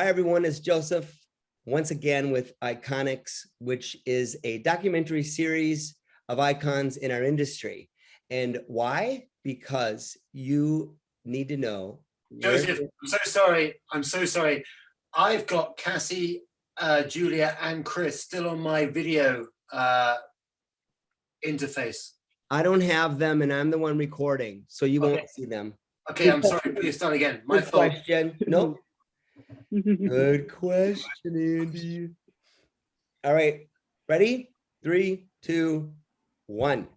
Hi, everyone. It's Joseph once again with Iconics, which is a documentary series of icons in our industry. And why? Because you need to know. Joseph, I'm so sorry. I'm so sorry. I've got Cassie, Julia, and Chris still on my video interface. I don't have them, and I'm the one recording, so you won't see them. Okay, I'm sorry. Please start again. My fault. Question. Nope. Good question, Andy. All right, ready? 3, 2, 1.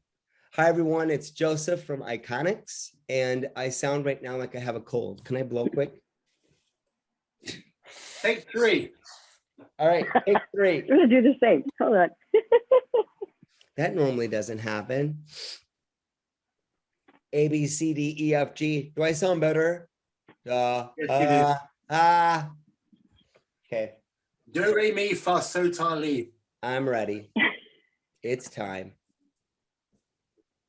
Hi, everyone. It's Joseph from Iconics, and I sound right now like I have a cold. Can I blow quick? Take 3. All right, take 3. We're gonna do the same. Hold on. That normally doesn't happen. A, B, C, D, E, F, G. Do I sound better? Yes, you do. Okay. Do, re, mi, fa, so, ta, li. I'm ready. It's time.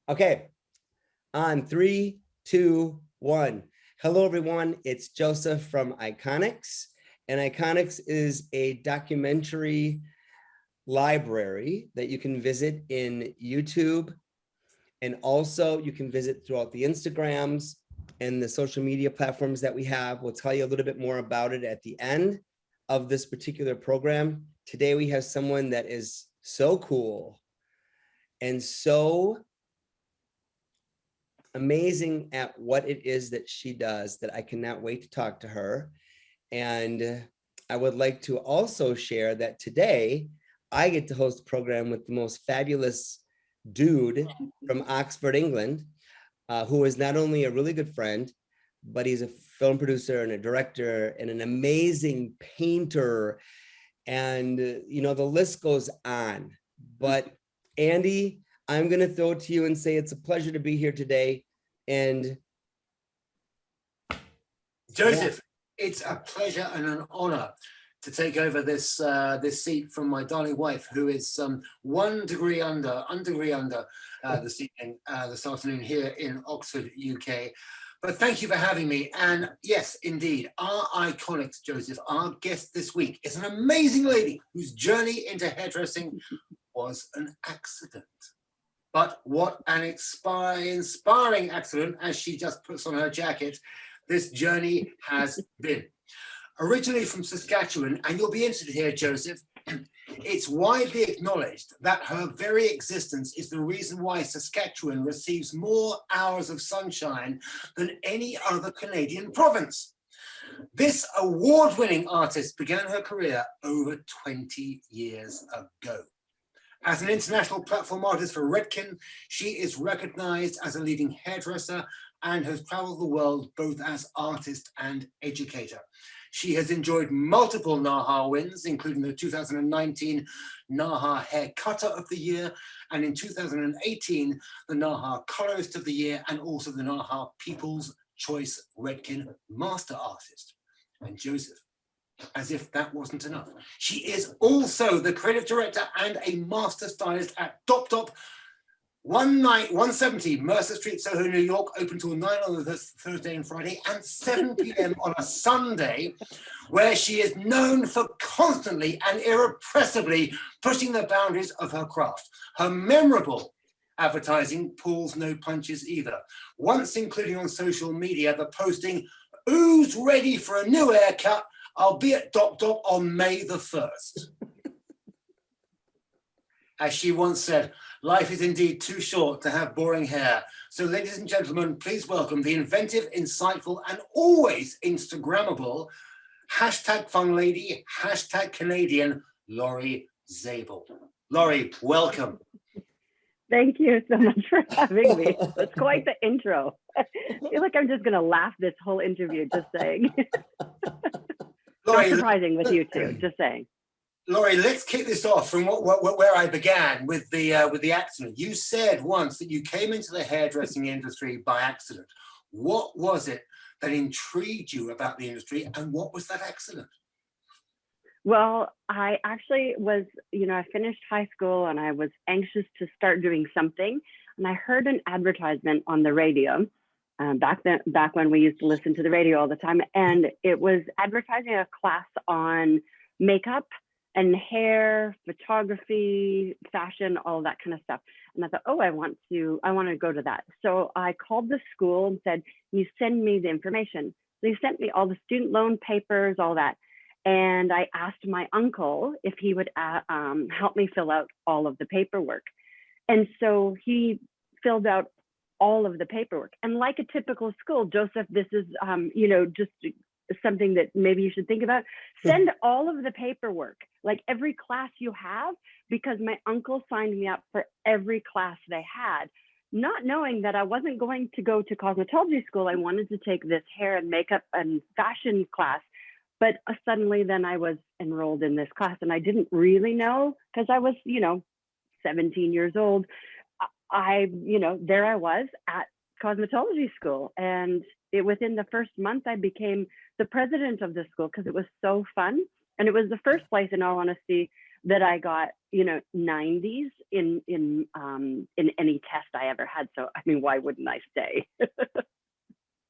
Okay. On 3, 2, 1. Hello, everyone. It's Joseph from Iconics. And Iconics is a documentary library that you can visit in YouTube. And also you can visit throughout the Instagrams and the social media platforms that we have. We'll tell you a little bit more about it at the end of this particular program. Today, we have someone that is so cool and so amazing at what it is that she does that I cannot wait to talk to her. And I would like to also share that today I get to host a program with the most fabulous dude from Oxford, England, who is not only a really good friend, but he's a film producer and a director and an amazing painter. And, you know, the list goes on. But Andy, I'm going to throw it to you and say it's a pleasure to be here today. And Joseph, it's a pleasure and an honor to take over this this seat from my darling wife, who is 1 degree under this evening, this afternoon here in Oxford, UK. But thank you for having me. And yes, indeed, our Iconics, Joseph, our guest this week is an amazing lady whose journey into hairdressing was an accident. But what an inspiring accident, as she just puts on her jacket, this journey has been. Originally from Saskatchewan, and you'll be interested here, Joseph, it's widely acknowledged that her very existence is the reason why Saskatchewan receives more hours of sunshine than any other Canadian province. This award-winning artist began her career over 20 years ago. As an international platform artist for Redken, she is recognized as a leading hairdresser and has traveled the world both as artist and educator. She has enjoyed multiple NAHA wins, including the 2019 NAHA Hair Cutter of the Year, and in 2018, the NAHA Colorist of the Year, and also the NAHA People's Choice Redken Master Artist. And Joseph, as if that wasn't enough, she is also the creative director and a master stylist at Dop Dop 170 Mercer Street, Soho, New York, open till 9 on the Thursday and Friday, and 7 p.m. on a Sunday, where she is known for constantly and irrepressibly pushing the boundaries of her craft. Her memorable advertising pulls no punches either, once including on social media the posting, "Who's ready for a new haircut? I'll be at Dop Dop on May the 1st. As she once said, life is indeed too short to have boring hair. So ladies and gentlemen, please welcome the inventive, insightful, and always Instagrammable #fun lady, #Canadian, Lori Zabel. Lori, welcome. Thank you so much for having me. It's quite the intro. I feel like I'm just gonna laugh this whole interview, just saying. Lori, Not surprising with you two, just saying. Lori, let's kick this off from where I began with the accident. You said once that you came into the hairdressing industry by accident. What was it that intrigued you about the industry, and what was that accident? Well, I actually was, I finished high school and I was anxious to start doing something. And I heard an advertisement on the radio back when we used to listen to the radio all the time, and it was advertising a class on makeup and hair, photography, fashion, all that kind of stuff. And I thought, oh, I want to go to that. So I called the school and said, you send me the information. They sent me all the student loan papers, all that. And I asked my uncle if he would help me fill out all of the paperwork. And so he filled out all of the paperwork. And like a typical school, Joseph, this is, just something that maybe you should think about. Send all of the paperwork, like every class you have, because my uncle signed me up for every class they had, not knowing that I wasn't going to go to cosmetology school. I wanted to take this hair and makeup and fashion class. But suddenly then I was enrolled in this class, and I didn't really know, because I was, 17 years old. There I was at cosmetology school, and within the first month I became the president of the school, because it was so fun. And it was the first place, in all honesty, that I got 90s in any test I ever had. So I mean, why wouldn't I stay?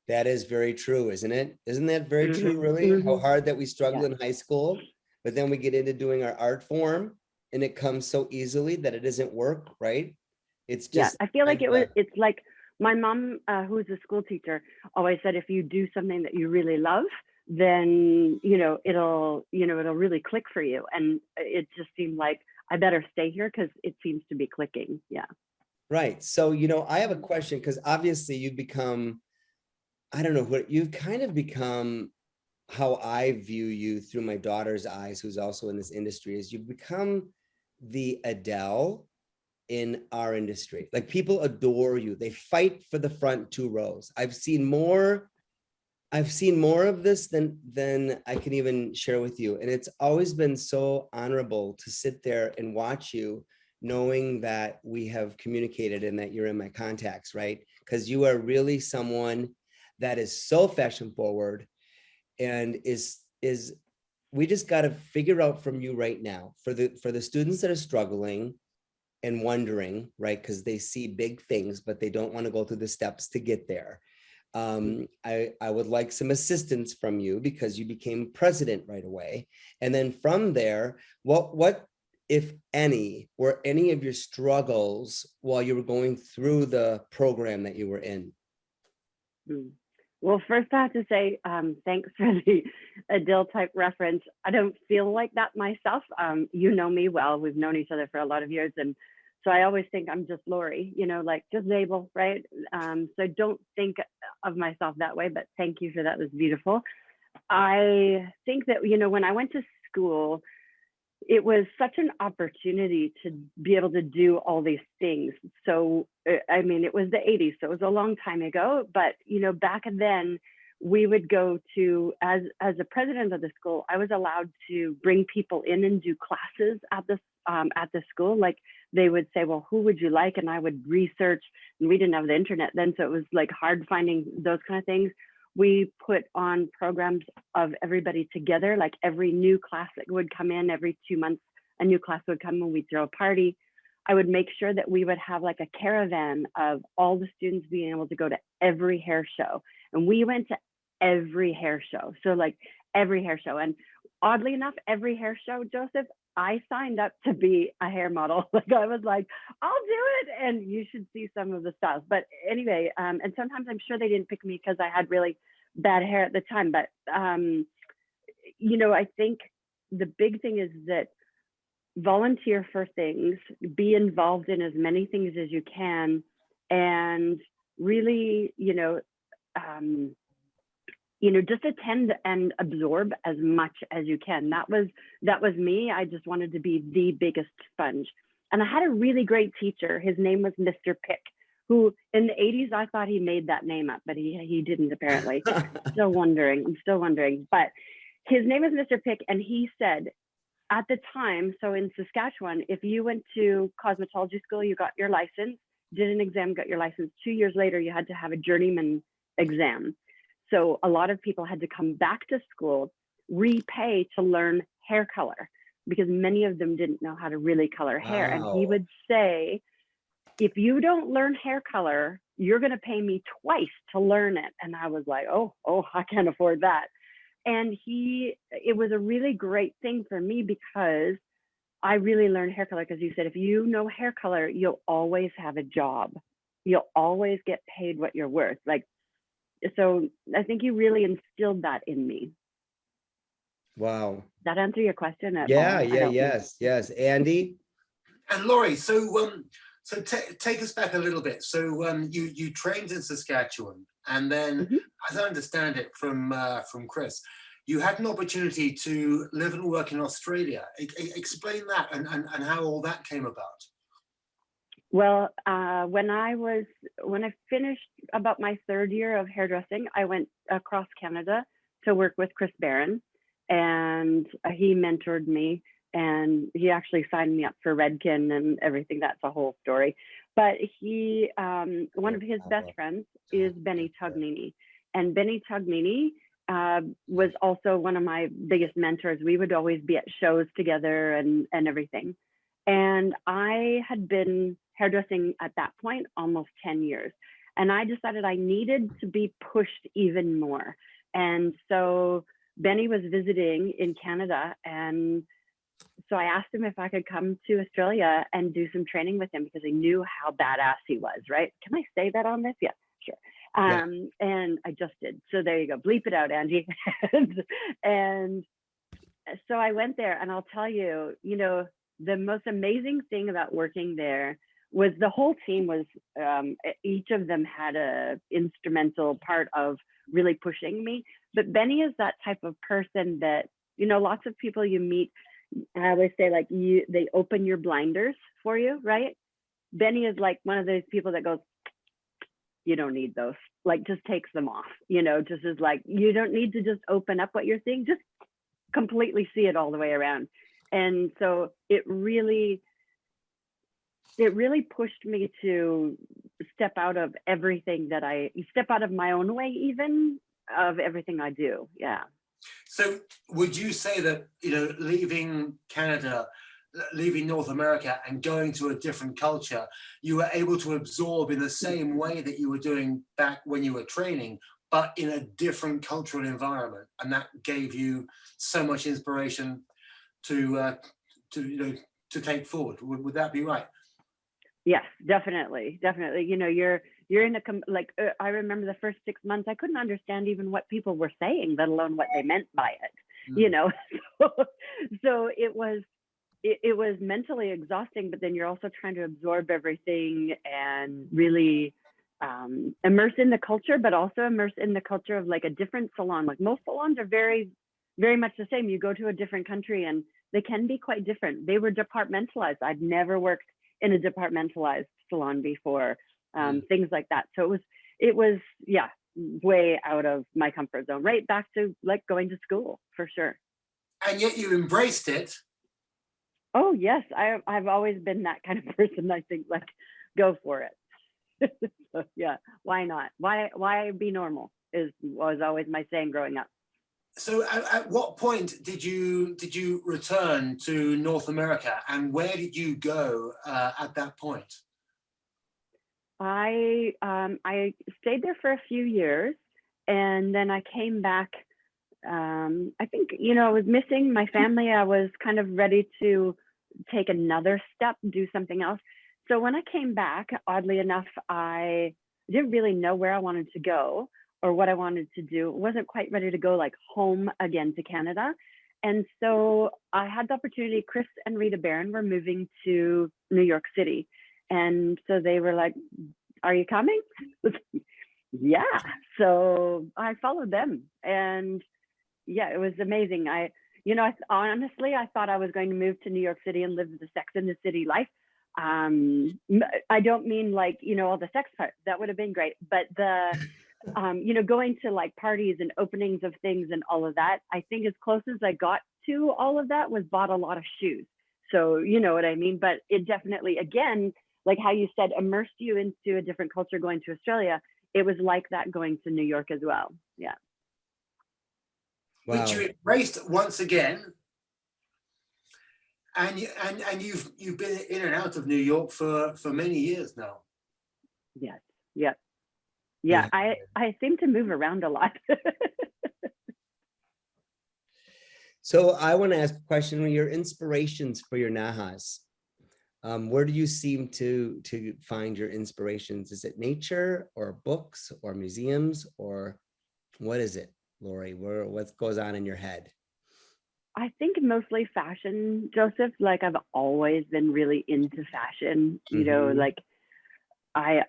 That is very true, isn't it? Isn't that very true, really? How hard that we struggle in high school, but then we get into doing our art form and it comes so easily that it doesn't work, right? It's just, I feel like it's like my mom, who's a school teacher, always said, if you do something that you really love, then, it'll really click for you. And it just seemed like I better stay here because it seems to be clicking. Yeah. Right. So, I have a question, because obviously you've become, I don't know what you've kind of become, how I view you through my daughter's eyes, who's also in this industry, is you've become the Adele in our industry. Like, people adore you. They fight for the front 2 rows. I've seen more of this than I can even share with you. And it's always been so honorable to sit there and watch you, knowing that we have communicated and that you're in my contacts, right? Because you are really someone that is so fashion forward, and we just got to figure out from you right now, for the students that are struggling and wondering, right? Because they see big things, but they don't want to go through the steps to get there. I would like some assistance from you, because you became president right away. And then from there, what, if any, were any of your struggles while you were going through the program that you were in? Well, first I have to say, thanks for the Adele type reference. I don't feel like that myself. You know me well. We've known each other for a lot of years. And so I always think I'm just Lori, like just Zabel, right? So I don't think of myself that way, but thank you for that. It was beautiful. I think that, when I went to school, it was such an opportunity to be able to do all these things. So, I mean, it was the 80s, so it was a long time ago, but, back then we would go to, as a president of the school, I was allowed to bring people in and do classes at the school. Like, they would say, well, who would you like? And I would research, and we didn't have the internet then, so it was like hard finding those kind of things. We put on programs of everybody together, like every new class that would come in, every 2 months, a new class would come and we'd throw a party. I would make sure that we would have like a caravan of all the students being able to go to every hair show. And we went to every hair show. So like every hair show. And oddly enough, every hair show, Joseph, I signed up to be a hair model. Like, I was like, I'll do it. And you should see some of the styles. But anyway, and sometimes I'm sure they didn't pick me because I had really bad hair at the time. But, I think the big thing is that volunteer for things, be involved in as many things as you can, and really, just attend and absorb as much as you can. That was me. I just wanted to be the biggest sponge. And I had a really great teacher. His name was Mr. Pick, who in the 80s, I thought he made that name up, but he didn't apparently. I'm still wondering. But his name is Mr. Pick, and he said at the time, so in Saskatchewan, if you went to cosmetology school, you got your license, did an exam, got your license. 2 years later, you had to have a journeyman exam. So a lot of people had to come back to school, repay to learn hair color, because many of them didn't know how to really color hair. And he would say, if you don't learn hair color, you're going to pay me twice to learn it. And I was like, oh, I can't afford that. And it was a really great thing for me because I really learned hair color. Because you said, if you know hair color, you'll always have a job. You'll always get paid what you're worth. Like, so I think you really instilled that in me. Wow. Does that answer your question at Yeah, all? yes. Andy? And Lori, so take us back a little bit. So you trained in Saskatchewan, and then, as I understand it from Chris, you had an opportunity to live and work in Australia. Explain that and how all that came about. Well, when I finished about my third year of hairdressing, I went across Canada to work with Chris Barron, and he mentored me, and he actually signed me up for Redken and everything. That's a whole story. But he, one of his best friends is Benny Tugnini, and Benny Tugnini was also one of my biggest mentors. We would always be at shows together and everything. And I had been hairdressing at that point almost 10 years. And I decided I needed to be pushed even more. And so Benny was visiting in Canada. And so I asked him if I could come to Australia and do some training with him because I knew how badass he was, right? Can I say that on this? Yeah, sure. And I just did. So there you go. Bleep it out, Angie. And so I went there, and I'll tell you, the most amazing thing about working there was the whole team was, each of them had a instrumental part of really pushing me. But Benny is that type of person that, lots of people you meet, I always say, like, they open your blinders for you, right? Benny is like one of those people that goes, you don't need those, like, just takes them off, just is like, you don't need to just open up what you're seeing, just completely see it all the way around. And so it really pushed me to step out of everything step out of my own way, even of everything I do. Yeah. So would you say that, leaving Canada, leaving North America and going to a different culture, you were able to absorb in the same way that you were doing back when you were training, but in a different cultural environment? And that gave you so much inspiration to take forward. Would that be right? Yes, definitely. You're in I remember the first 6 months, I couldn't understand even what people were saying, let alone what they meant by it. So it was mentally exhausting, but then you're also trying to absorb everything and really immerse in the culture, but also immerse in the culture of like a different salon. Like most salons are very, very much the same. You go to a different country and they can be quite different. They were departmentalized. I'd never worked in a departmentalized salon before, things like that. So it was way out of my comfort zone, right back to like going to school for sure. And yet you embraced it. Oh yes, I've always been that kind of person. I think, like, go for it. So, yeah, why not? Why be normal was always my saying growing up. So at what point did you return to North America, and where did you go at that point? I stayed there for a few years, and then I came back. I think, I was missing my family. I was kind of ready to take another step, do something else. So when I came back, oddly enough, I didn't really know where I wanted to go or what I wanted to do. Wasn't quite ready to go like home again to Canada. And so I had the opportunity. Chris and Rita Barron were moving to New York City. And so they were like, are you coming? Yeah. So I followed them, and yeah, it was amazing. Honestly, I thought I was going to move to New York City and live the Sex in the City life. I don't mean like, all the sex part, that would have been great, but the, going to like parties and openings of things and all of that, I think as close as I got to all of that was bought a lot of shoes. So, you know what I mean? But it definitely, again, like how you said, immersed you into a different culture going to Australia. It was like that going to New York as well. Yeah. Wow. Which you embraced once again. And you've been in and out of New York for many years now. Yes. Yep. Yeah. Yeah. I seem to move around a lot. So I want to ask a question. Your inspirations for your NAHAs. Where do you seem to find your inspirations? Is it nature or books or museums, or what is it, Lori? What goes on in your head? I think mostly fashion, Joseph. Like I've always been really into fashion, you know, Mhm. like I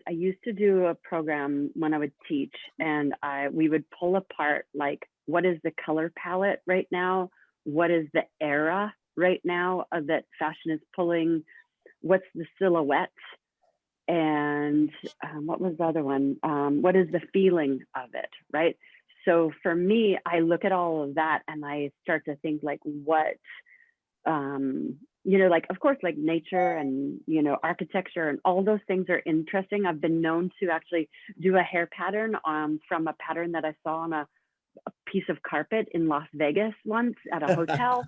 used to do a program when I would teach, and we would pull apart like what is the color palette right now, what is the era right now that fashion is pulling, what's the silhouette, and what was the other one? What is the feeling of it, right? So for me, I look at all of that and I start to think like what you know, like of course like nature and you know architecture and all those things are interesting. I've been known to actually do a hair pattern from a pattern that I saw on a piece of carpet in Las Vegas once at a hotel.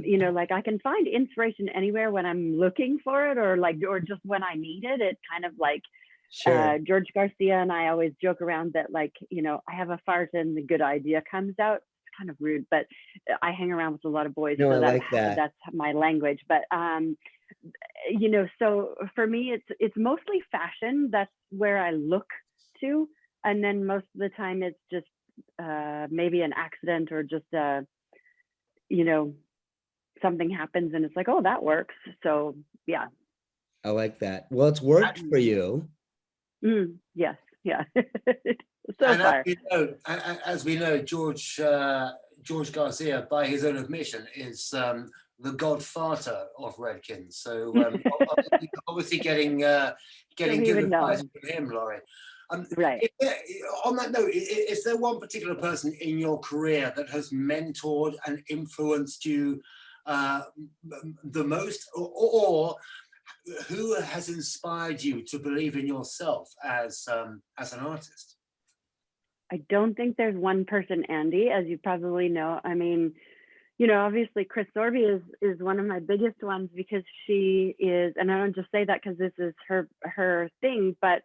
You know, like I can find inspiration anywhere when I'm looking for it, or just when I need it. It kind of like Sure. George Garcia and I always joke around that, like, you know, I have a fart and the good idea comes out. It's kind of rude, but I hang around with a lot of boys, No, I so like that. that's my language. But you know, so for me, it's mostly fashion. That's where I look to, and then most of the time it's just maybe an accident or just you know, something happens and it's like, oh, that works. So yeah. I like that. Well, it's worked for you. Yes, yeah. So And far. as we know, George Garcia, by his own admission, is the godfather of Redken. So obviously getting So he good would advice know. from him, Laurie. Right. On that note, is there one particular person in your career that has mentored and influenced you the most, or who has inspired you to believe in yourself as an artist? I don't think there's one person, Andy, as you probably know. I mean, you know, obviously Chris Sorby is one of my biggest ones because she is, and I don't just say that because this is her thing, but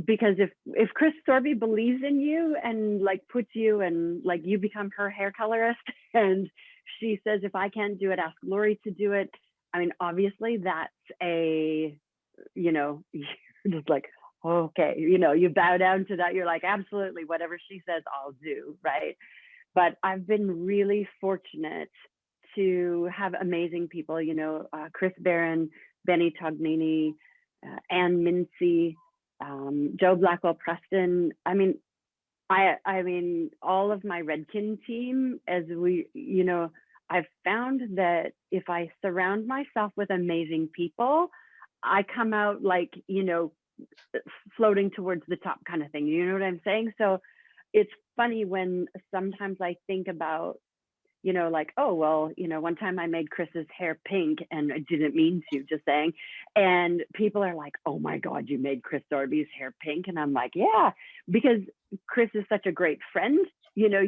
because if Chris Sorby believes in you and like puts you and like you become her hair colorist and she says, if I can't do it, ask Lori to do it. I mean, obviously that's a, you know, you're just like, okay, you know, you bow down to that. You're like, absolutely, whatever she says, I'll do, right? But I've been really fortunate to have amazing people, you know, Chris Barron, Benny Tognini, Ann Mincy, Joe Blackwell Preston. I mean, I mean, all of my Redken team, as we, you know, I've found that if I surround myself with amazing people, I come out like, you know, floating towards the top kind of thing. You know what I'm saying? So it's funny when sometimes I think about, you know, like, oh, well, you know, one time I made Chris's hair pink and I didn't mean to, just saying. And people are like, oh my God, you made Chris Sorby's hair pink. And I'm like, yeah, because Chris is such a great friend. You know,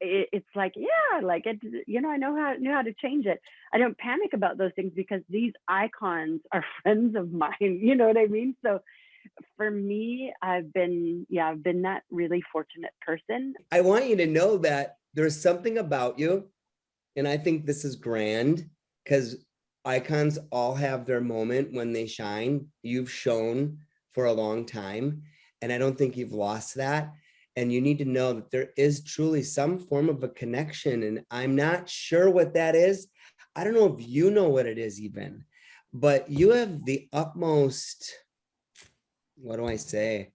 it's like, yeah, like it, you know, I knew how to change it. I don't panic about those things because these icons are friends of mine. You know what I mean? So for me, I've been that really fortunate person. I want you to know that there's something about you, and I think this is grand because icons all have their moment when they shine. You've shown for a long time, and I don't think you've lost that. And you need to know that there is truly some form of a connection, and I'm not sure what that is. I don't know if you know what it is even, but you have the utmost, what do I say?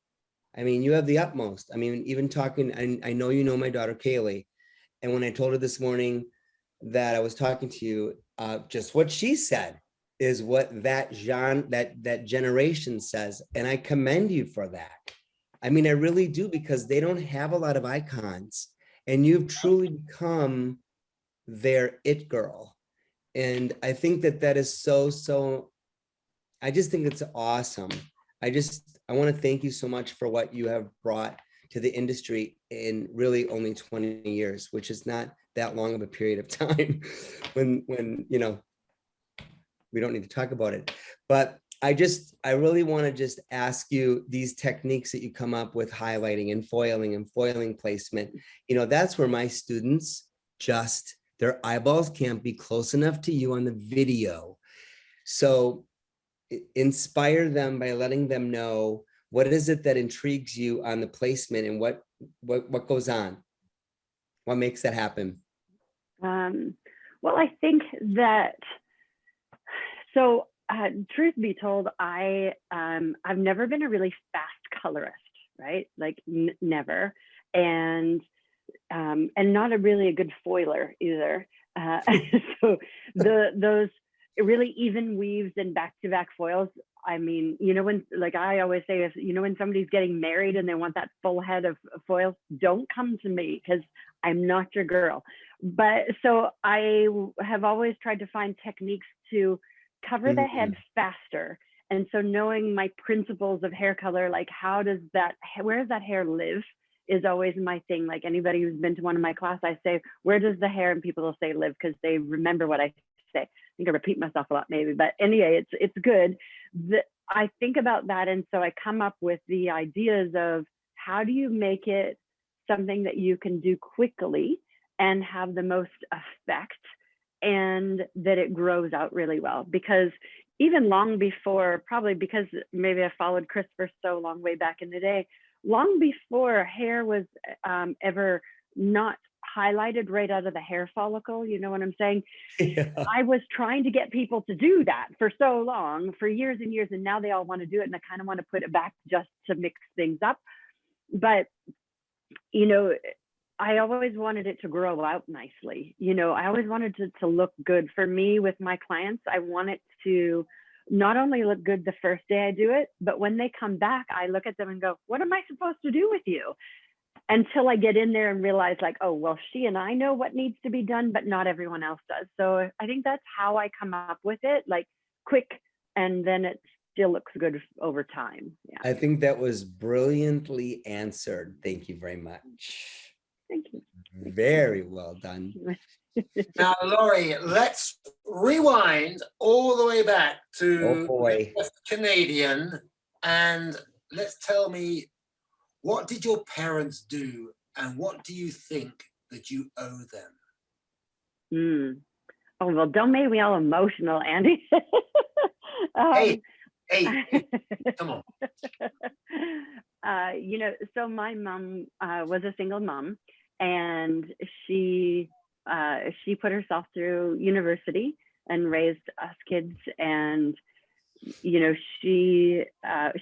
I mean, you have the utmost. I mean, even talking, I know you know my daughter Kaylee, and when I told her this morning that I was talking to you, just what she said is what that generation says, and I commend you for that. I mean, I really do, because they don't have a lot of icons, and you've truly become their it girl. And I think that is so, I just think it's awesome. I want to thank you so much for what you have brought to the industry in really only 20 years, which is not that long of a period of time when, you know, we don't need to talk about it. But I really want to just ask you these techniques that you come up with, highlighting and foiling placement. You know, that's where my students just, their eyeballs can't be close enough to you on the video. So inspire them by letting them know what is it that intrigues you on the placement and what goes on, what makes that happen. Well, I think that, so truth be told, I've never been a really fast colorist, right? Like never, and not really a good foiler either. So those really even weaves and back-to-back foils. I mean, you know, when, like I always say, if you know, when somebody's getting married and they want that full head of foils, don't come to me because I'm not your girl. But so I have always tried to find techniques to cover the head faster. And so knowing my principles of hair color, like how does that, where does that hair live, is always my thing. Like anybody who's been to one of my class, I say, where does the hair, and people will say live because they remember what I say. I think I repeat myself a lot maybe, but anyway, it's good. I think about that. And so I come up with the ideas of how do you make it something that you can do quickly and have the most effect, and that it grows out really well. Because even long before, probably because maybe I followed Chris for so long way back in the day, long before hair was ever not highlighted right out of the hair follicle, you know what I'm saying? Yeah. I was trying to get people to do that for so long, for years and years, and now they all want to do it, and I kind of want to put it back just to mix things up. But, you know, I always wanted it to grow out nicely. You know, I always wanted it to look good. For me, with my clients, I want it to not only look good the first day I do it, but when they come back, I look at them and go, what am I supposed to do with you? Until I get in there and realize like, oh, well, she and I know what needs to be done, but not everyone else does. So I think that's how I come up with it, like quick, and then it still looks good over time. Yeah. I think that was brilliantly answered. Thank you very much. Thank you. Very well done. Now, Lori, let's rewind all the way back to Oh boy. Canadian, and let's tell me, what did your parents do, and what do you think that you owe them? Oh, well, don't make me all emotional, Andy. Hey, come on. You know, so my mom was a single mom, and she put herself through university and raised us kids. And you know, she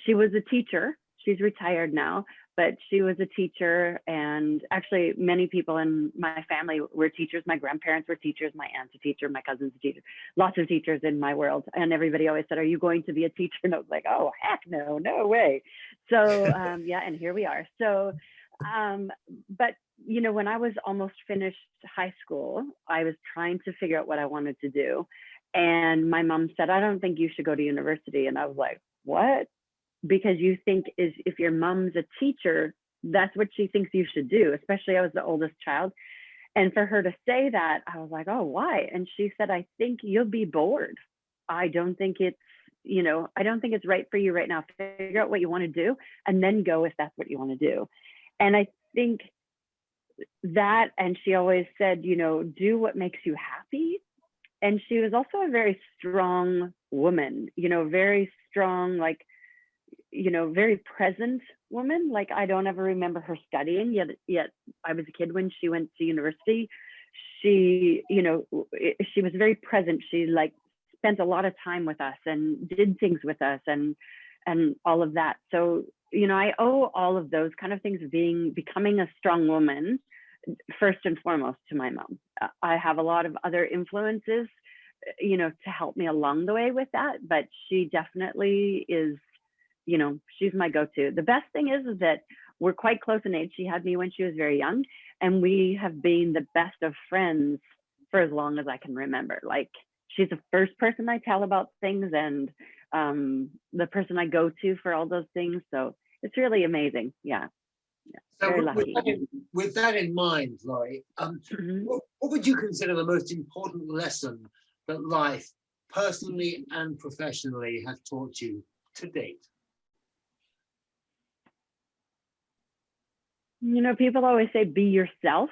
was a teacher. She's retired now, but she was a teacher. And actually, many people in my family were teachers. My grandparents were teachers. My aunt's a teacher. My cousin's a teacher. Lots of teachers in my world. And everybody always said, "Are you going to be a teacher?" And I was like, "Oh, heck no, no way." So yeah, and here we are. So, but you know, when I was almost finished high school, I was trying to figure out what I wanted to do. And my mom said, "I don't think you should go to university." And I was like, "What?" Because you think is if your mom's a teacher, that's what she thinks you should do, especially I was the oldest child. And for her to say that, I was like, "Oh, why?" And she said, "I think you'll be bored. I don't think it's, you know, I don't think it's right for you right now. Figure out what you want to do and then go if that's what you want to do." And I think that, and she always said, you know, do what makes you happy. And she was also a very strong woman, you know, very strong, like, you know, very present woman. Like I don't ever remember her studying, yet I was a kid when she went to university. She, you know, she was very present. She like spent a lot of time with us and did things with us and all of that. So, you know, I owe all of those kind of things, becoming a strong woman, first and foremost, to my mom. I have a lot of other influences, you know, to help me along the way with that, but she definitely is, you know, she's my go-to. The best thing is that we're quite close in age. She had me when she was very young, and we have been the best of friends for as long as I can remember. Like she's the first person I tell about things, and the person I go to for all those things. So it's really amazing. Yeah. So Very with lucky. with that in mind, Lori, Mhm. what would you consider the most important lesson that life, personally and professionally, has taught you to date? You know, people always say be yourself,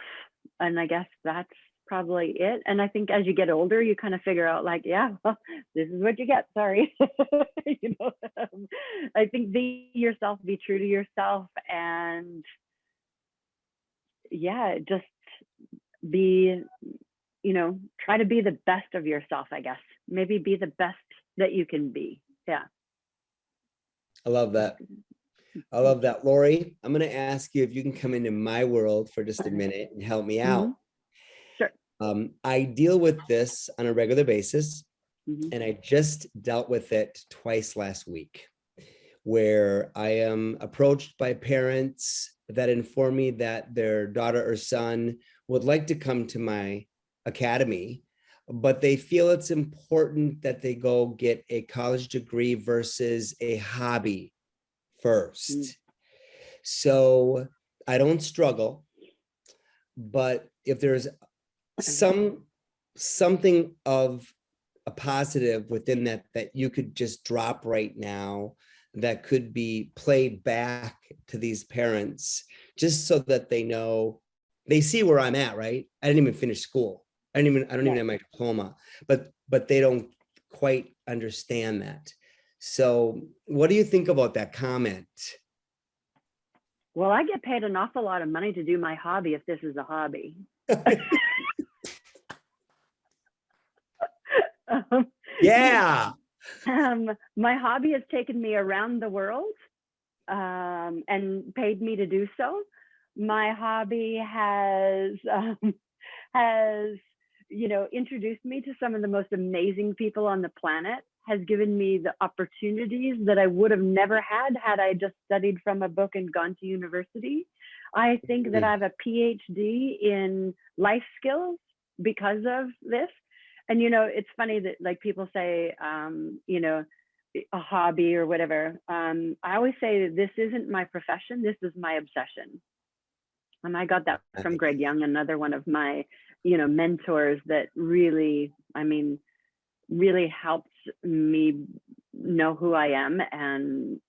and I guess that's probably it. And I think as you get older, you kind of figure out like, yeah, well, this is what you get. Sorry. You know, I think be yourself, be true to yourself, and yeah, just be, you know, try to be the best of yourself, I guess. Maybe be the best that you can be. Yeah. I love that. I love that. Lori, I'm going to ask you if you can come into my world for just a minute and help me out. Mhm. Sure. I deal with this on a regular basis, Mhm. and I just dealt with it twice last week, where I am approached by parents that inform me that their daughter or son would like to come to my academy, but they feel it's important that they go get a college degree versus a hobby first. So I don't struggle, but if there's something of a positive within that you could just drop right now that could be played back to these parents, just so that they know, they see where I'm at, right? I didn't even finish school. I don't even have my diploma, but they don't quite understand that. So what do you think about that comment? Well, I get paid an awful lot of money to do my hobby if this is a hobby. Yeah. My hobby has taken me around the world and paid me to do so. My hobby has you know, introduced me to some of the most amazing people on the planet, has given me the opportunities that I would have never had I just studied from a book and gone to university. I think that I have a PhD in life skills because of this. And, you know, it's funny that like people say, you know, a hobby or whatever. I always say this isn't my profession, this is my obsession. And I got that from Greg Young, another one of my, you know, mentors that really, I mean, really helped me know who I am and,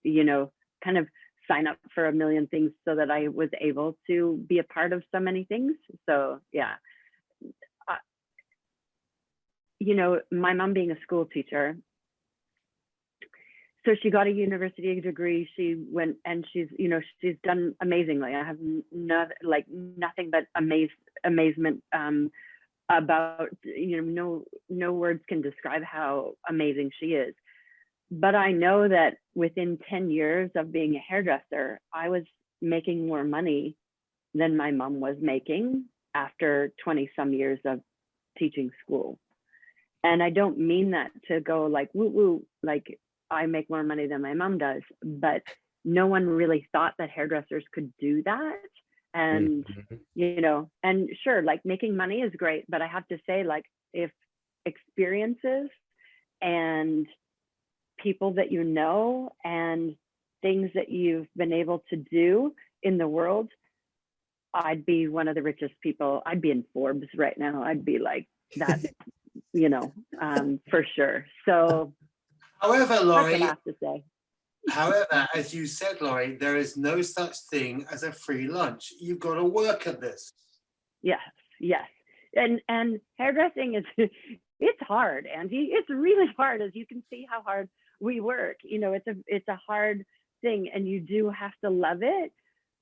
you know, kind of sign up for a million things so that I was able to be a part of so many things. So, yeah. You know, my mom being a school teacher, so she got a university degree. She went and she's, you know, she's done amazingly. I have nothing but amazement about, you know, no words can describe how amazing she is. But I know that within 10 years of being a hairdresser, I was making more money than my mom was making after 20 some years of teaching school. And I don't mean that to go like woo woo, like I make more money than my mom does, but no one really thought that hairdressers could do that. And, you know, and sure, like making money is great, but I have to say, like, if experiences and people that you know and things that you've been able to do in the world, I'd be one of the richest people. I'd be in Forbes right now. I'd be like that, you know, for sure. So, However, Lori, that's what I have to say. however, as you said, Lori, there is no such thing as a free lunch. You've got to work at this. Yes, yes. And hairdressing is, it's hard, Angie. It's really hard, as you can see how hard we work. You know, it's a hard thing, and you do have to love it.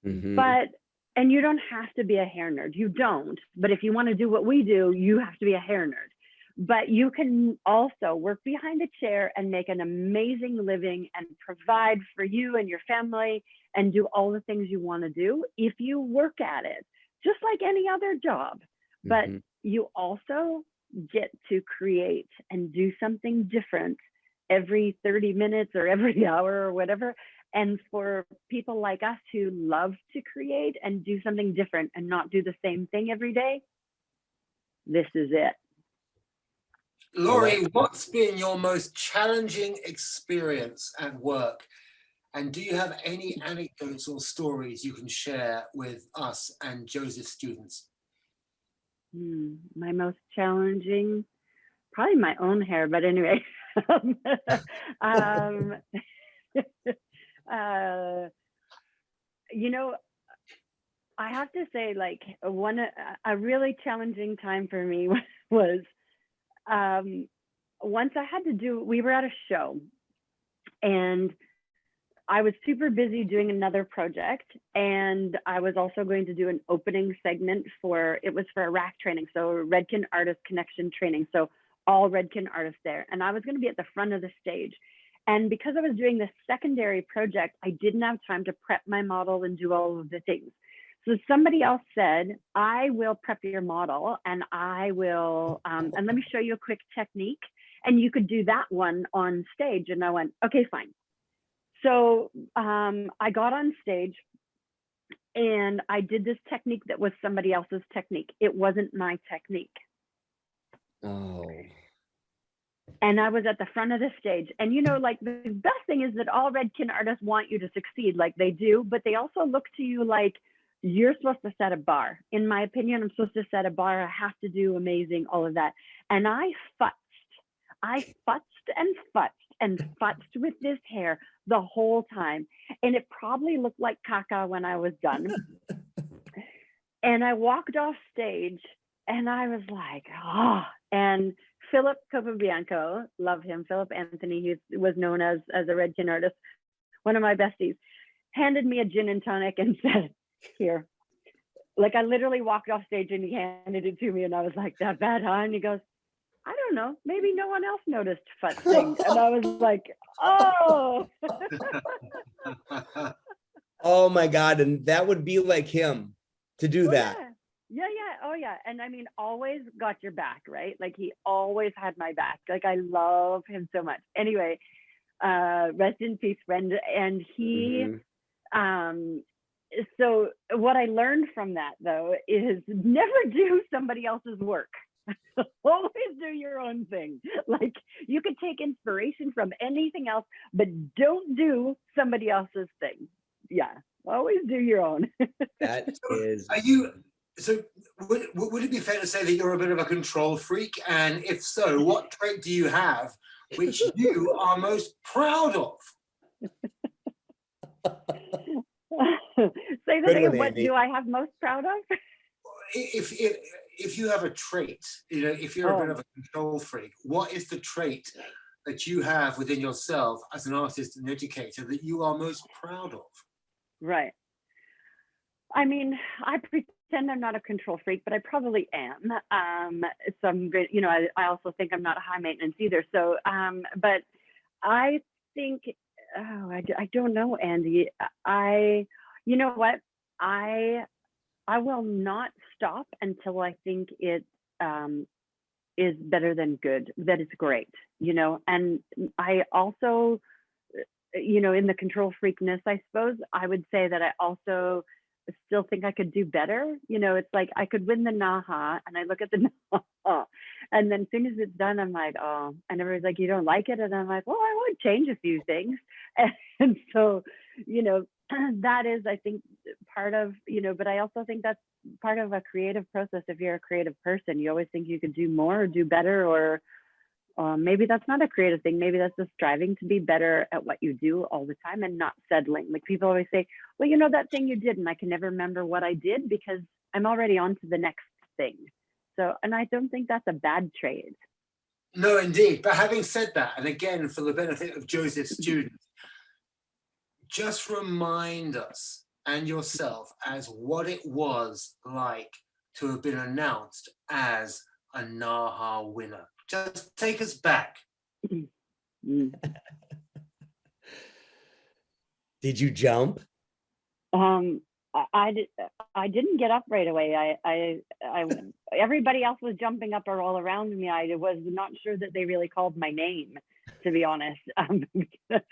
But, and you don't have to be a hair nerd. You don't. But if you want to do what we do, you have to be a hair nerd. But you can also work behind a chair and make an amazing living and provide for you and your family and do all the things you want to do if you work at it, just like any other job. But you also get to create and do something different every 30 minutes or every hour or whatever. And for people like us who love to create and do something different and not do the same thing every day, this is it. Lori, what's been your most challenging experience at work? And do you have any anecdotes or stories you can share with us and Joseph's students? My most challenging, probably my own hair, but anyway. um, you know, I have to say, like, a really challenging time for me was once we were at a show, and I was super busy doing another project, and I was also going to do an opening segment for a rack training, so Redken Artist Connection training, so all Redken artists there, and I was going to be at the front of the stage. And because I was doing this secondary project, I didn't have time to prep my model and do all of the things. So somebody else said, I will prep your model, and I will, and let me show you a quick technique, and you could do that one on stage. And I went, okay, fine. So I got on stage and I did this technique that was somebody else's technique. It wasn't my technique. Oh. And I was at the front of the stage. And, you know, like, the best thing is that all Redken artists want you to succeed, like they do, but they also look to you like you're supposed to set a bar. In my opinion, I'm supposed to set a bar. I have to do amazing, all of that. And I futzed and futzed with this hair the whole time. And it probably looked like caca when I was done. And I walked off stage and I was like, and Philip Capobianco, love him, Philip Anthony, he was known as a Redken artist, one of my besties, handed me a gin and tonic and said, here. Like, I literally walked off stage and he handed it to me and I was like, that bad, huh? And he goes, I don't know, maybe no one else noticed futzing. And I was like, oh. Oh my God. And that would be like him to do that. Yeah. Oh yeah. And I mean, always got your back, right? Like, he always had my back. Like, I love him so much. Anyway, rest in peace, friend. And he, so what I learned from that, though, is never do somebody else's work. Always do your own thing. Like, you could take inspiration from anything else, but don't do somebody else's thing. Yeah, always do your own. That is. Are you? So would it be fair to say that you're a bit of a control freak? And if so, what trait do you have which you are most proud of? Say that again. What do I have most proud of? If you have a trait, you know, if you're a bit of a control freak, what is the trait that you have within yourself as an artist and educator that you are most proud of? Right. I mean, I pretend I'm not a control freak, but I probably am. So I'm good. You know, I also think I'm not high maintenance either. So, but I think, I don't know, Andy. You know what? I will not stop until I think it is better than good, that it's great, you know. And I also, you know, in the control freakness, I suppose I would say that I also still think I could do better. You know, it's like I could win the NAHA and I look at the NAHA and then as soon as it's done, I'm like, oh, and everybody's like, you don't like it? And I'm like, well, I would change a few things. And so, you know, that is, I think, part of, you know, but I also think that's part of a creative process. If you're a creative person, you always think you could do more or do better, or maybe that's not a creative thing. Maybe that's just striving to be better at what you do all the time and not settling. Like, people always say, well, you know, that thing you did, and I can never remember what I did because I'm already on to the next thing. So, and I don't think that's a bad trait. No, indeed. But having said that, and again, for the benefit of Joseph's students, just remind us and yourself as what it was like to have been announced as a NAHA winner. Just take us back. Did you jump? I didn't get up right away. I everybody else was jumping up all around me. I was not sure that they really called my name, to be honest. You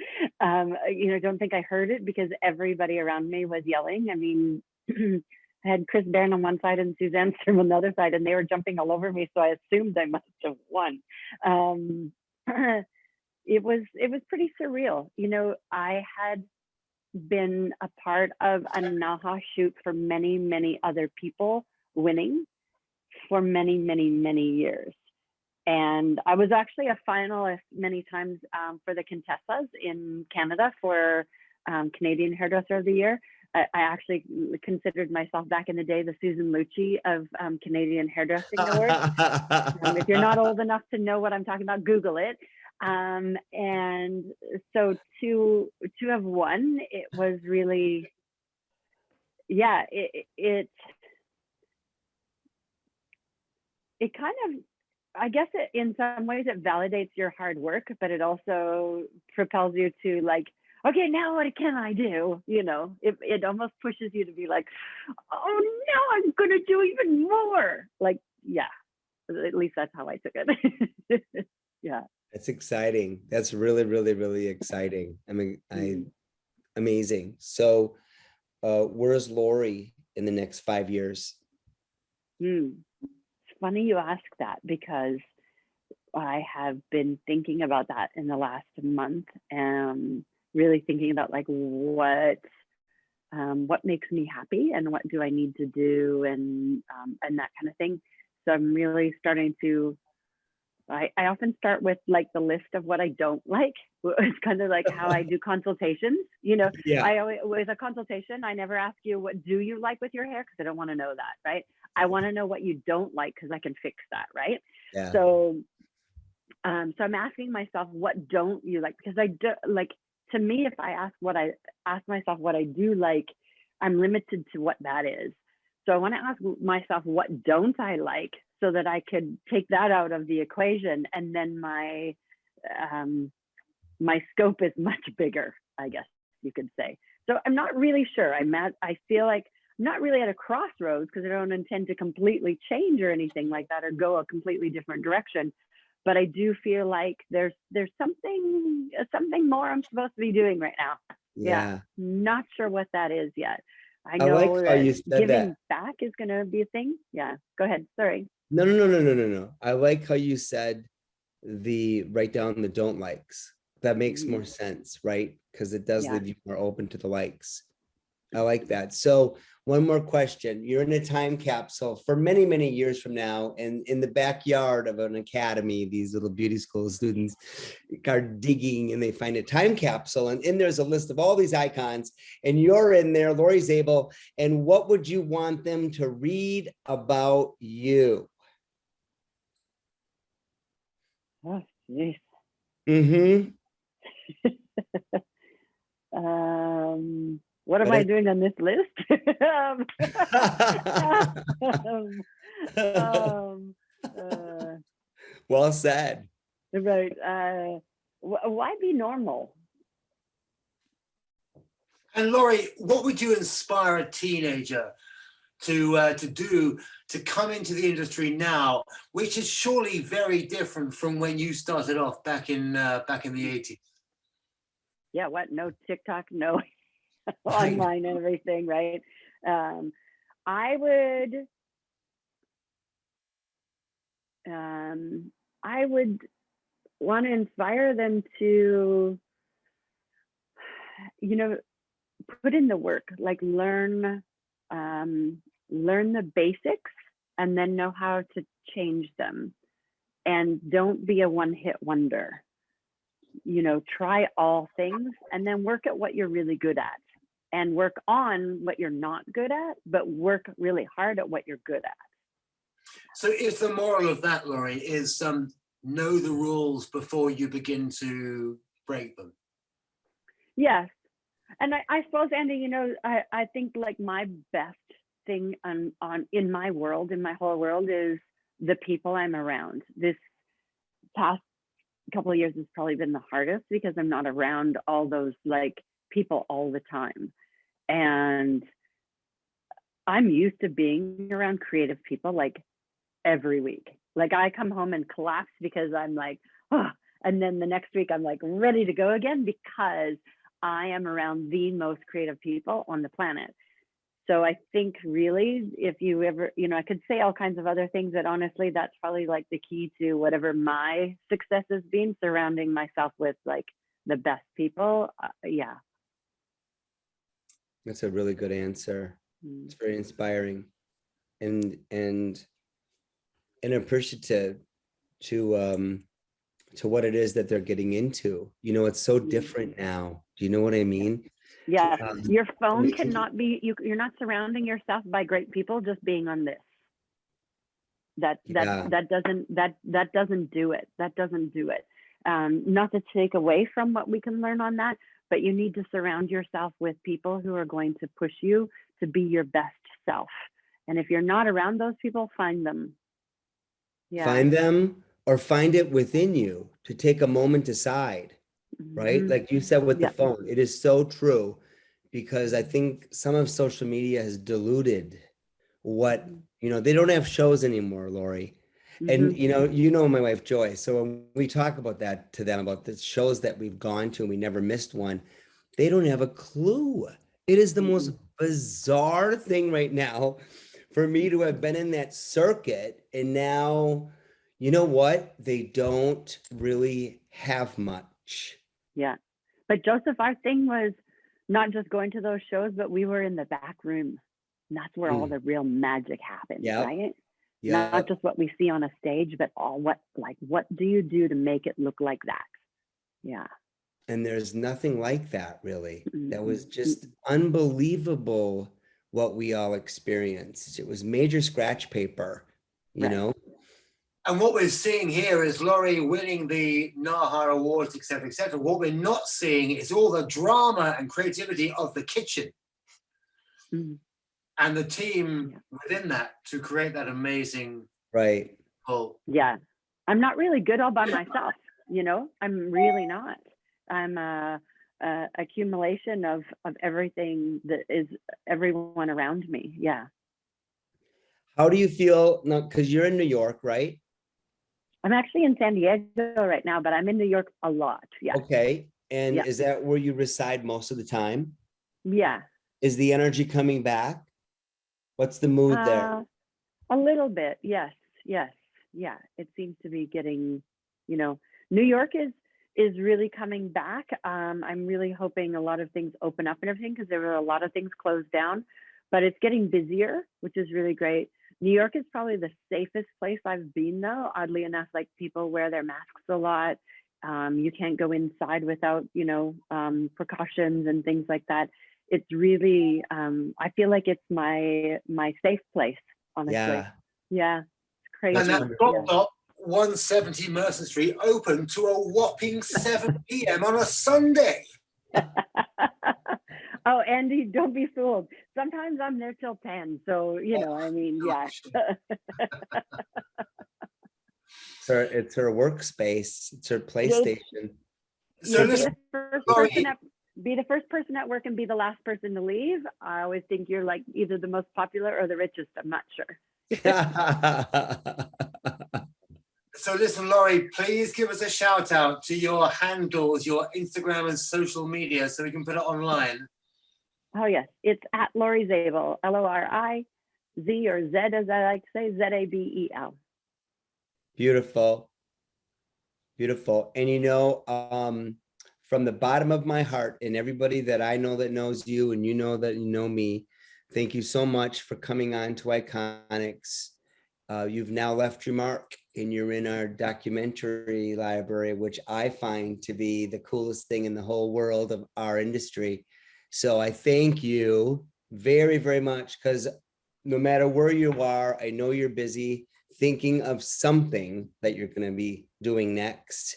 know, don't think I heard it because everybody around me was yelling. I mean, I had Chris Barron on one side and Suzanne Sturm on the other side, and they were jumping all over me. So I assumed I must have won. It was pretty surreal. You know, I had been a part of a NAHA shoot for many, many other people winning for many, many, many years. And I was actually a finalist many times for the Contessas in Canada for Canadian Hairdresser of the Year. I actually considered myself back in the day the Susan Lucci of Canadian Hairdressing Awards. If you're not old enough to know what I'm talking about, Google it. And so to have won, it was really, yeah, it kind of, I guess in some ways it validates your hard work, but it also propels you to like, okay, now what can I do? You know, it almost pushes you to be like, oh, now I'm going to do even more. Like, yeah, at least that's how I took it. Yeah. That's exciting. That's really, really, really exciting. I mean, amazing. So where's Lori in the next 5 years? It's funny you ask that, because I have been thinking about that in the last month, and really thinking about like what makes me happy and what do I need to do, and that kind of thing. So I'm really starting to, I often start with like the list of what I don't like. It's kind of like how I do consultations. You know, Yeah. I always, with a consultation, I never ask you what do you like with your hair, because I don't want to know that, right? I want to know what you don't like, because I can fix that, right? Yeah. So I'm asking myself, what don't you like? Because I do, like, to me, if I ask myself what I do like, I'm limited to what that is. So I want to ask myself, what don't I like, so that I could take that out of the equation, and then my scope is much bigger, I guess you could say. So I'm not really sure. I feel like I'm not really at a crossroads, because I don't intend to completely change or anything like that, or go a completely different direction. But I do feel like there's something more I'm supposed to be doing right now. Yeah. Not sure what that is yet. I know like how you that said giving that. back is going to be a thing. Yeah. Go ahead. Sorry. No. I like how you said write down the don't likes. That makes more sense, right? Because it does leave you more open to the likes. I like that. So one more question. You're in a time capsule for many, many years from now, and in the backyard of an academy, these little beauty school students are digging and they find a time capsule, and in there's a list of all these icons, and you're in there, Lori Zabel, and what would you want them to read about you? Oh, geez. What am I doing on this list? Well said. Right. Why be normal? And Lori, what would you inspire a teenager to do to come into the industry now, which is surely very different from when you started off back in the 80s? Yeah, what? No TikTok, no online and everything, right? I would want to inspire them to, you know, put in the work, like learn the basics, and then know how to change them, and don't be a one-hit wonder. You know, try all things, and then work at what you're really good at, and work on what you're not good at, but work really hard at what you're good at. So if the moral of that, Lori, is know the rules before you begin to break them. Yes. And I suppose, Andy, you know, I think like my best thing in my world, in my whole world, is the people I'm around. This past couple of years has probably been the hardest, because I'm not around all those like people all the time. And I'm used to being around creative people like every week. Like I come home and collapse because I'm like, oh, and then the next week I'm like ready to go again, because I am around the most creative people on the planet. So I think really, if you ever, you know, I could say all kinds of other things, that honestly, that's probably like the key to whatever my success has been, surrounding myself with like the best people. Yeah. That's a really good answer. Mm. It's very inspiring and appreciative to what it is that they're getting into. You know, it's so Mm. different now. Do you know what I mean? Yes, Um, your phone cannot be, you're not surrounding yourself by great people just being on this. That yeah, doesn't do it. That doesn't do it. Not to take away from what we can learn on that, but you need to surround yourself with people who are going to push you to be your best self. And if you're not around those people, find them. Yeah. find them or find it within you to take a moment aside, right? Mm-hmm. Like you said with the Yeah. phone, it is so true because I think some of social media has diluted what, you know, they don't have shows anymore, Lori. Mm-hmm. And you know my wife Joy. So when we talk about that to them about the shows that we've gone to and we never missed one, they don't have a clue. It is the most bizarre thing right now for me to have been in that circuit and now, you know what? They don't really have much. Yeah. But Joseph, our thing was not just going to those shows, but we were in the back room. And that's where all Mm. the real magic happens, Yep. right? Yep. Not just what we see on a stage, but what do you do to make it look like that? Yeah. And there's nothing like that, really. That Mm-hmm. was just unbelievable what we all experienced. It was major scratch paper, you Right. know? And what we're seeing here is Lori winning the NAHA Awards, etc., etc. What we're not seeing is all the drama and creativity of the kitchen Mm-hmm. and the team within that to create that amazing Right. whole. Yeah. I'm not really good all by myself, I'm really not. I'm a accumulation of everything that is everyone around me. Yeah. How do you feel now? Because you're in New York, right? I'm actually in San Diego right now, but I'm in New York a lot. Yeah. Okay. And Yeah. is that where you reside most of the time? Yeah. Is the energy coming back? What's the mood there? A little bit. Yes. Yes. Yeah. It seems to be getting, New York is really coming back. I'm really hoping a lot of things open up and everything because there were a lot of things closed down, but it's getting busier, which is really great. New York is probably the safest place I've been, though. Oddly enough, like people wear their masks a lot. You can't go inside without, precautions and things like that. It's really, I feel like it's my safe place, honestly. Yeah. Yeah, it's crazy. And that wonderful. Dop Dop 170 Mercer Street open to a whopping 7 p.m. on a Sunday. Oh, Andy, don't be fooled. Sometimes I'm there till 10. So, yeah. It's her workspace. It's her PlayStation. So Yeah, listen, be the first person at work and be the last person to leave. I always think you're like either the most popular or the richest. I'm not sure. So listen, Lori, please give us a shout out to your handles, your Instagram and social media so we can put it online. Oh, yes. It's at Lori Zabel, Loriz or Z as I like to say, Zabel. Beautiful. Beautiful. And from the bottom of my heart and everybody that I know that knows you and you know that you know me, thank you so much for coming on to Iconics. You've now left your mark and you're in our documentary library, which I find to be the coolest thing in the whole world of our industry. So I thank you very, very much because no matter where you are, I know you're busy thinking of something that you're going to be doing next.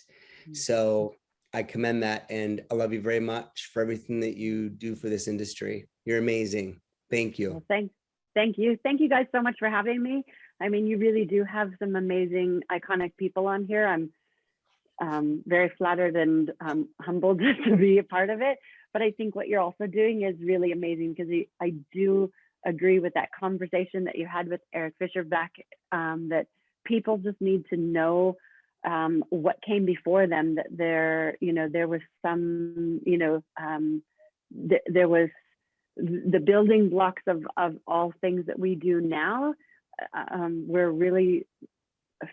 So I commend that. And I love you very much for everything that you do for this industry. You're amazing. Thank you. Well, thank you. Thank you guys so much for having me. I mean, you really do have some amazing, iconic people on here. I'm very flattered and humbled to be a part of it. But I think what you're also doing is really amazing because I do agree with that conversation that you had with Eric Fisher back, that people just need to know what came before them, that there was some, there was the building blocks of all things that we do now. We're really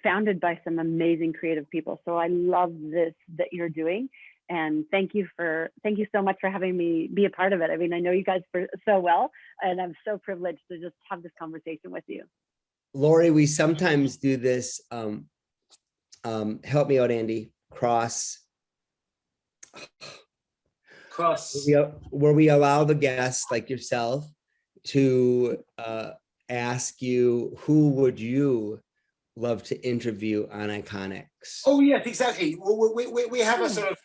founded by some amazing creative people. So I love this that you're doing. And thank you so much for having me be a part of it. I mean, I know you guys so well, and I'm so privileged to just have this conversation with you. Lori, we sometimes do this, help me out, Andy, where we allow the guests like yourself to ask you, who would you love to interview on Iconics? Oh yes, exactly. We have a sort of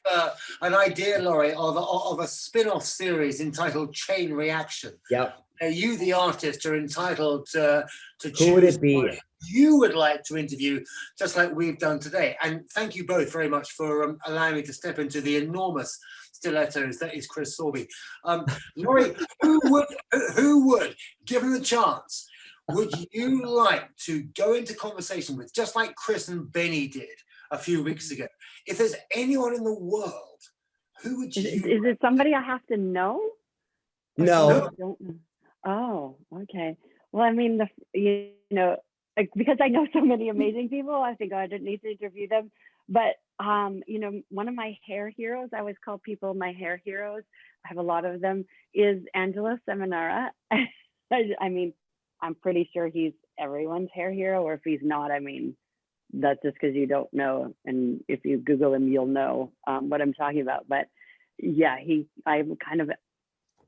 an idea, Laurie, of a spin-off series entitled Chain Reaction. Yep. You, the artist, are entitled to choose Who would it be? what you would like to interview, just like we've done today. And thank you both very much for allowing me to step into the enormous stilettos that is Chris Sorby. Laurie, who would, given the chance, would you like to go into conversation with, just like Chris and Benny did a few weeks ago? If there's anyone in the world, who would you? Is it somebody I have to know? No. I don't know. Oh, okay. Well, I mean, because I know so many amazing people, I think I didn't need to interview them. But one of my hair heroes, I always call people my hair heroes, I have a lot of them, is Angelo Seminara. I mean, I'm pretty sure he's everyone's hair hero, or if he's not, I mean, that's just because you don't know. And if you Google him, you'll know what I'm talking about. But yeah, I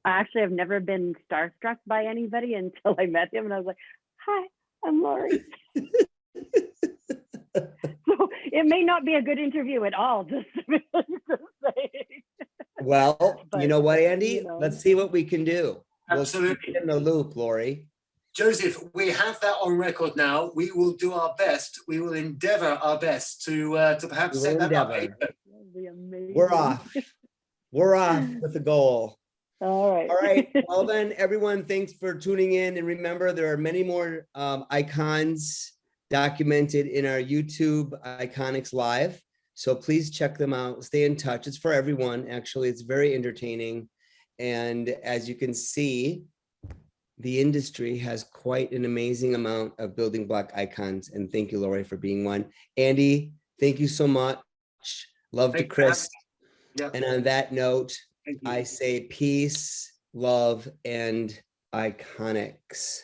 actually have never been starstruck by anybody until I met him, and I was like, hi, I'm Lori. So it may not be a good interview at all, just to say. Well, But, you know what, Andy? Let's see what we can do. Absolutely. We'll keep in the loop, Lori. Joseph, we have that on record now. We will do our best. We will endeavor our best to perhaps set that up. That'd be amazing. We're off. We're off with the goal. All right. All right. Well then, everyone, thanks for tuning in. And remember, there are many more icons documented in our YouTube Iconics Live. So please check them out. Stay in touch. It's for everyone. Actually, it's very entertaining. And as you can see, the industry has quite an amazing amount of building block icons. And thank you, Lori, for being one. Andy, thank you so much. Love to Chris. Yep. And on that note, I say peace, love, and Iconics.